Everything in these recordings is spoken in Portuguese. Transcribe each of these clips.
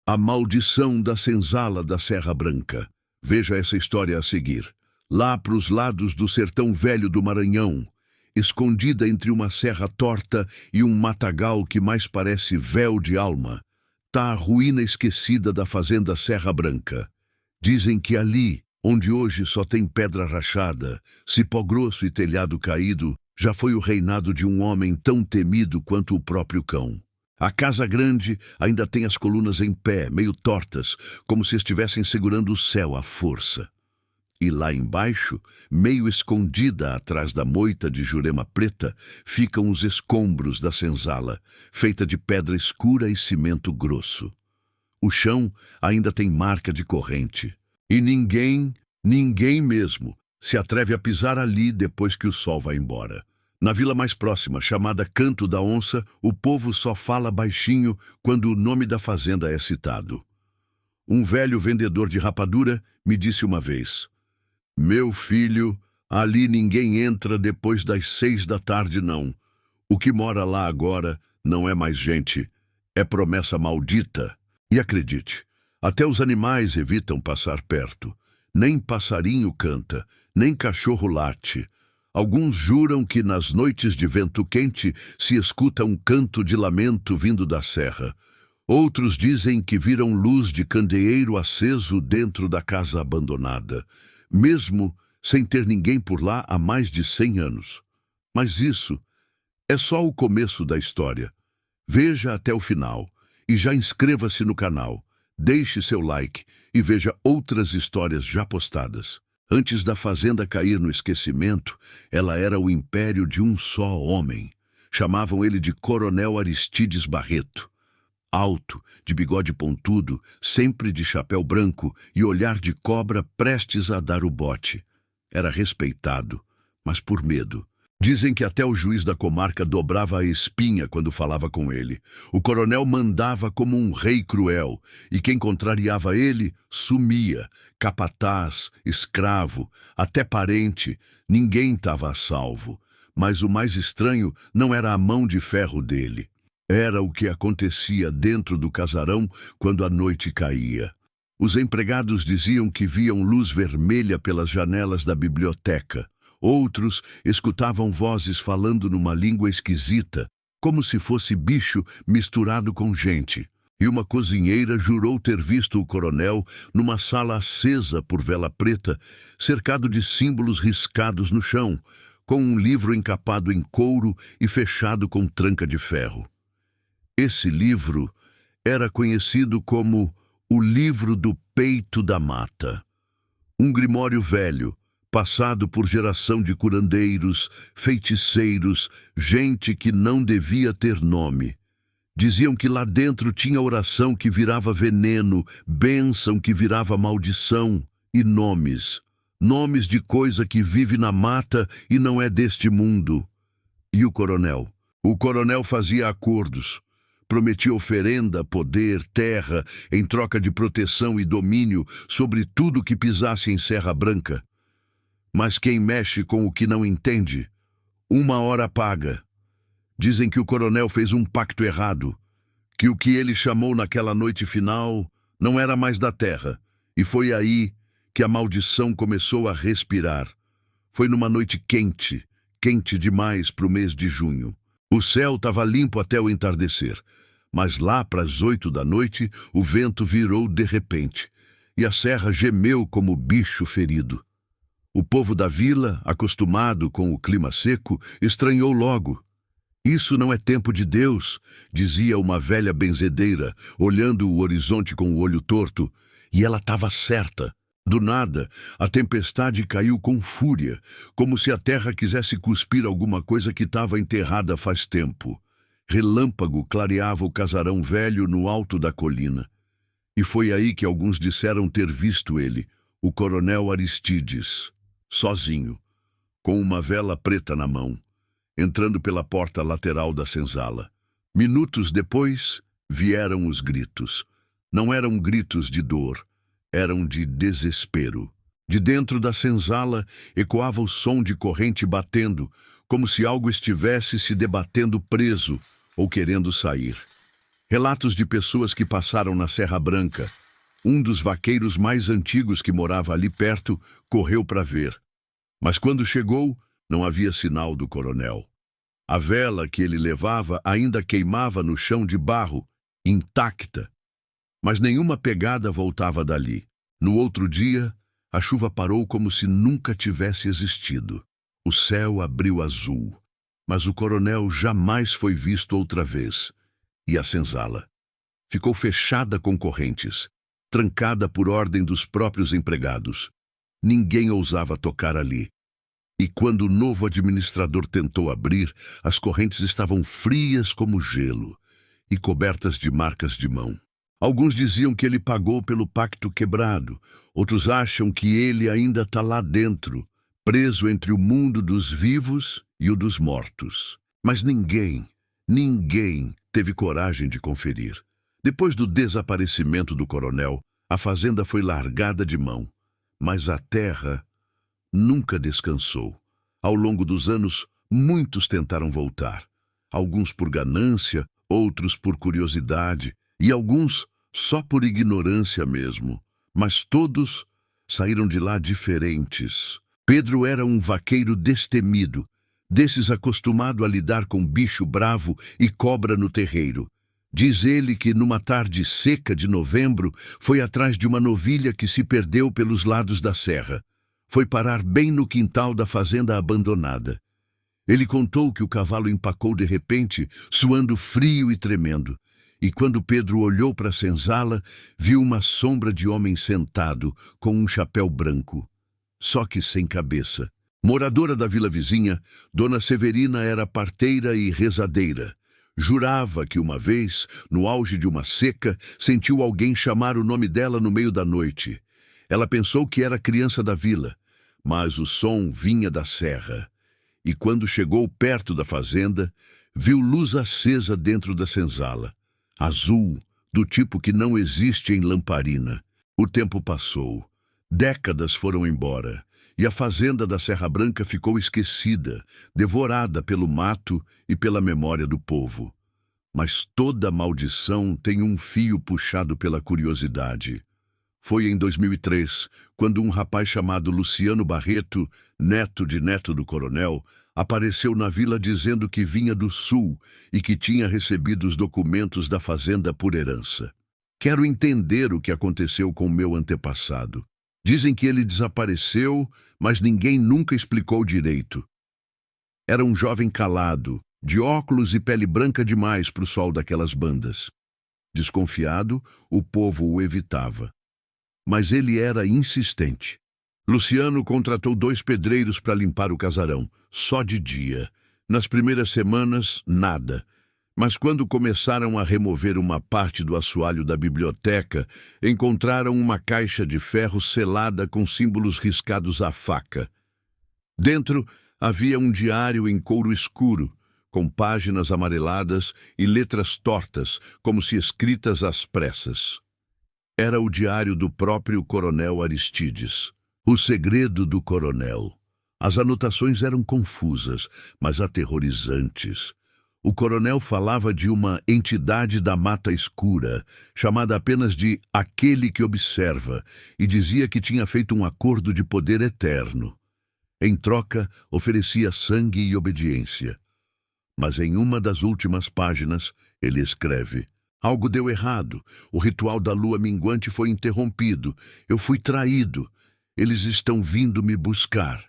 A maldição da senzala da Serra Branca. Veja essa história a seguir. Lá pros lados do sertão velho do Maranhão, escondida entre uma serra torta e um matagal que mais parece véu de alma, tá a ruína esquecida da fazenda Serra Branca. Dizem que ali, onde hoje só tem pedra rachada, cipó grosso e telhado caído, já foi o reinado de um homem tão temido quanto o próprio cão. A casa grande ainda tem as colunas em pé, meio tortas, como se estivessem segurando o céu à força. E lá embaixo, meio escondida atrás da moita de jurema preta, ficam os escombros da senzala, feita de pedra escura e cimento grosso. O chão ainda tem marca de corrente. E ninguém mesmo, se atreve a pisar ali depois que o sol vai embora. Na vila mais próxima, chamada Canto da Onça, o povo só fala baixinho quando o nome da fazenda é citado. Um velho vendedor de rapadura me disse uma vez: "Meu filho, ali ninguém entra depois das 6 da tarde, não. O que mora lá agora não é mais gente, é promessa maldita." E acredite, até os animais evitam passar perto. Nem passarinho canta, nem cachorro late. Alguns juram que nas noites de vento quente se escuta um canto de lamento vindo da serra. Outros dizem que viram luz de candeeiro aceso dentro da casa abandonada, mesmo sem ter ninguém por lá há mais de 100 anos. Mas isso é só o começo da história. Veja até o final e já inscreva-se no canal, deixe seu like e veja outras histórias já postadas. Antes da fazenda cair no esquecimento, ela era o império de um só homem. Chamavam ele de Coronel Aristides Barreto. Alto, de bigode pontudo, sempre de chapéu branco e olhar de cobra prestes a dar o bote. Era respeitado, mas por medo. Dizem que até o juiz da comarca dobrava a espinha quando falava com ele. O coronel mandava como um rei cruel, e quem contrariava ele sumia. Capataz, escravo, até parente, ninguém estava a salvo. Mas o mais estranho não era a mão de ferro dele. Era o que acontecia dentro do casarão quando a noite caía. Os empregados diziam que viam luz vermelha pelas janelas da biblioteca. Outros escutavam vozes falando numa língua esquisita, como se fosse bicho misturado com gente. E uma cozinheira jurou ter visto o coronel numa sala acesa por vela preta, cercado de símbolos riscados no chão, com um livro encapado em couro e fechado com tranca de ferro. Esse livro era conhecido como o Livro do Peito da Mata. Um grimório velho, passado por geração de curandeiros, feiticeiros, gente que não devia ter nome. Diziam que lá dentro tinha oração que virava veneno, bênção que virava maldição e nomes. Nomes de coisa que vive na mata e não é deste mundo. E o coronel? O coronel fazia acordos. Prometia oferenda, poder, terra, em troca de proteção e domínio sobre tudo que pisasse em Serra Branca. Mas quem mexe com o que não entende, uma hora paga. Dizem que o coronel fez um pacto errado, que o que ele chamou naquela noite final não era mais da terra, e foi aí que a maldição começou a respirar. Foi numa noite quente, quente demais para o mês de junho. O céu estava limpo até o entardecer, mas lá para as 8 da noite o vento virou de repente, e a serra gemeu como bicho ferido. O povo da vila, acostumado com o clima seco, estranhou logo. "Isso não é tempo de Deus", dizia uma velha benzedeira, olhando o horizonte com o olho torto, e ela estava certa. Do nada, a tempestade caiu com fúria, como se a terra quisesse cuspir alguma coisa que estava enterrada faz tempo. Relâmpago clareava o casarão velho no alto da colina. E foi aí que alguns disseram ter visto ele, o coronel Aristides, sozinho, com uma vela preta na mão, entrando pela porta lateral da senzala. Minutos depois, vieram os gritos. Não eram gritos de dor, eram de desespero. De dentro da senzala ecoava o som de corrente batendo, como se algo estivesse se debatendo preso ou querendo sair. Relatos de pessoas que passaram na Serra Branca. Um dos vaqueiros mais antigos que morava ali perto correu para ver. Mas quando chegou, não havia sinal do coronel. A vela que ele levava ainda queimava no chão de barro, intacta. Mas nenhuma pegada voltava dali. No outro dia, a chuva parou como se nunca tivesse existido. O céu abriu azul, mas o coronel jamais foi visto outra vez. E a senzala ficou fechada com correntes, trancada por ordem dos próprios empregados. Ninguém ousava tocar ali. E quando o novo administrador tentou abrir, as correntes estavam frias como gelo e cobertas de marcas de mão. Alguns diziam que ele pagou pelo pacto quebrado, outros acham que ele ainda está lá dentro, preso entre o mundo dos vivos e o dos mortos. Mas ninguém teve coragem de conferir. Depois do desaparecimento do coronel, a fazenda foi largada de mão, mas a terra nunca descansou. Ao longo dos anos, muitos tentaram voltar. Alguns por ganância, outros por curiosidade e alguns só por ignorância mesmo. Mas todos saíram de lá diferentes. Pedro era um vaqueiro destemido, desses acostumado a lidar com bicho bravo e cobra no terreiro. Diz ele que numa tarde seca de novembro foi atrás de uma novilha que se perdeu pelos lados da serra. Foi parar bem no quintal da fazenda abandonada. Ele contou que o cavalo empacou de repente, suando frio e tremendo. E quando Pedro olhou para a senzala, viu uma sombra de homem sentado, com um chapéu branco, só que sem cabeça. Moradora da vila vizinha, Dona Severina era parteira e rezadeira. Jurava que uma vez, no auge de uma seca, sentiu alguém chamar o nome dela no meio da noite. Ela pensou que era criança da vila, mas o som vinha da serra. E quando chegou perto da fazenda, viu luz acesa dentro da senzala. Azul, do tipo que não existe em lamparina. O tempo passou. Décadas foram embora. E a fazenda da Serra Branca ficou esquecida, devorada pelo mato e pela memória do povo. Mas toda maldição tem um fio puxado pela curiosidade. Foi em 2003, quando um rapaz chamado Luciano Barreto, neto do coronel, apareceu na vila dizendo que vinha do sul e que tinha recebido os documentos da fazenda por herança. Quero entender o que aconteceu com meu antepassado. Dizem que ele desapareceu, mas ninguém nunca explicou direito. Era um jovem calado, de óculos e pele branca demais para o sol daquelas bandas. Desconfiado, o povo o evitava. Mas ele era insistente. Luciano contratou 2 pedreiros para limpar o casarão, só de dia. Nas primeiras semanas, nada. Mas quando começaram a remover uma parte do assoalho da biblioteca, encontraram uma caixa de ferro selada com símbolos riscados à faca. Dentro havia um diário em couro escuro, com páginas amareladas e letras tortas, como se escritas às pressas. Era o diário do próprio coronel Aristides. O segredo do coronel. As anotações eram confusas, mas aterrorizantes. O coronel falava de uma entidade da mata escura, chamada apenas de aquele que observa, e dizia que tinha feito um acordo de poder eterno. Em troca, oferecia sangue e obediência. Mas em uma das últimas páginas, ele escreve: algo deu errado, o ritual da lua minguante foi interrompido, eu fui traído, eles estão vindo me buscar.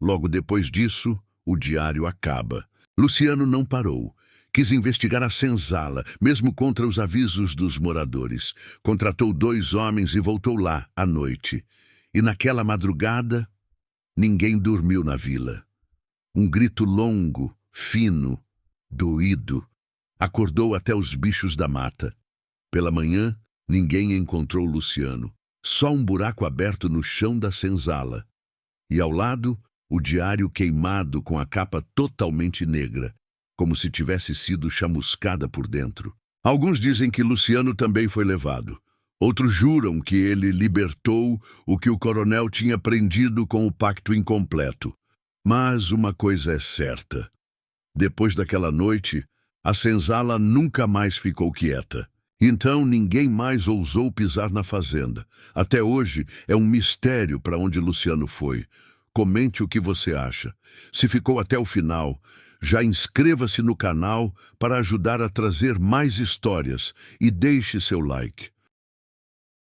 Logo depois disso, o diário acaba. Luciano não parou. Quis investigar a senzala, mesmo contra os avisos dos moradores. Contratou 2 homens e voltou lá à noite. E naquela madrugada, ninguém dormiu na vila. Um grito longo, fino, doído, acordou até os bichos da mata. Pela manhã, ninguém encontrou Luciano. Só um buraco aberto no chão da senzala. E ao lado, o diário queimado com a capa totalmente negra, como se tivesse sido chamuscada por dentro. Alguns dizem que Luciano também foi levado. Outros juram que ele libertou o que o coronel tinha prendido com o pacto incompleto. Mas uma coisa é certa. Depois daquela noite, A senzala nunca mais ficou quieta. Então ninguém mais ousou pisar na fazenda. Até hoje é um mistério para onde Luciano foi. Comente o que você acha. Se ficou até o final, já inscreva-se no canal para ajudar a trazer mais histórias e deixe seu like.